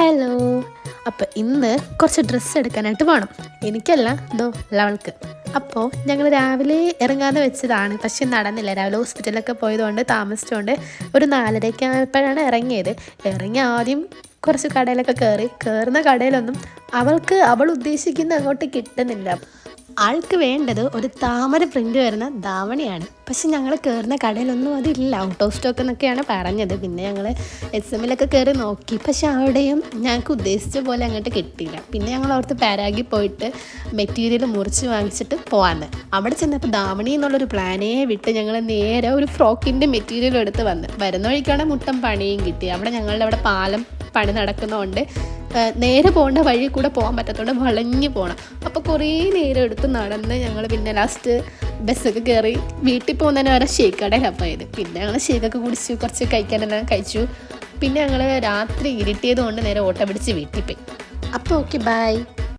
Hello. അപ്പോൾ ഇന്ന് കുറച്ച് ഡ്രസ്സ് എടുക്കാനായിട്ട് വേണം. എനിക്കല്ല, അവൾക്ക്. അപ്പോൾ ഞങ്ങൾ രാവിലെ ഇറങ്ങാതെ വെച്ചതാണ്, പക്ഷെ നടന്നില്ല. രാവിലെ ഹോസ്പിറ്റലിലൊക്കെ പോയതുകൊണ്ട് താമസിച്ചുകൊണ്ട് ഒരു 4:30 ആയപ്പോഴാണ് ഇറങ്ങിയത്. ഇറങ്ങി ആദ്യം കുറച്ച് കടയിലൊക്കെ കയറുന്ന കടയിലൊന്നും അവൾ ഉദ്ദേശിക്കുന്ന അങ്ങോട്ട് കിട്ടുന്നില്ല. ആൾക്ക് വേണ്ടത് ഒരു താമര പ്രിൻ്റ് വരുന്ന ധാവണിയാണ്. പക്ഷെ ഞങ്ങൾ കയറുന്ന കടയിലൊന്നും അതില്ല, ഔട്ട് ഓഫ് സ്റ്റോക്ക് എന്നൊക്കെയാണ് പറഞ്ഞത്. പിന്നെ ഞങ്ങൾ SMലൊക്കെ കയറി നോക്കി, പക്ഷെ അവിടെയും ഞങ്ങൾക്ക് ഉദ്ദേശിച്ച പോലെ അങ്ങോട്ട് കിട്ടിയില്ല. പിന്നെ ഞങ്ങൾ അവിടുത്തെ പാരാഗി പോയിട്ട് മെറ്റീരിയൽ മുറിച്ച് വാങ്ങിച്ചിട്ട് പോകാമെന്ന്. അവിടെ ചെന്നപ്പോൾ ധാവണി എന്നുള്ളൊരു പ്ലാനേ വിട്ട് ഞങ്ങൾ നേരെ ഒരു ഫ്രോക്കിൻ്റെ മെറ്റീരിയൽ എടുത്ത് വരുന്ന വഴിക്കാണ് മുട്ടം പണിയും കിട്ടി. അവിടെ ഞങ്ങളുടെ അവിടെ പാലം പണി നടക്കുന്നതുകൊണ്ട് നേരെ പോകേണ്ട വഴി കൂടെ പോകാൻ പറ്റാത്തതുകൊണ്ട് വളഞ്ഞ് പോകണം. അപ്പോൾ കുറേ നേരം എടുത്ത് നടന്ന് ഞങ്ങൾ പിന്നെ ലാസ്റ്റ് ബസ്സൊക്കെ കയറി വീട്ടിൽ പോകുന്നതിന് വരെ ഷേക്ക് കടയിലാണ് പോയത്. പിന്നെ ഞങ്ങൾ ഷേക്കൊക്കെ കുടിച്ചു, കുറച്ച് കഴിക്കാനെല്ലാം കഴിച്ചു. പിന്നെ ഞങ്ങൾ രാത്രി ഇരുട്ടിയത് കൊണ്ട് നേരെ ഓട്ടോ പിടിച്ച് വീട്ടിൽ പോയി. അപ്പോൾ ഓക്കെ, ബൈ.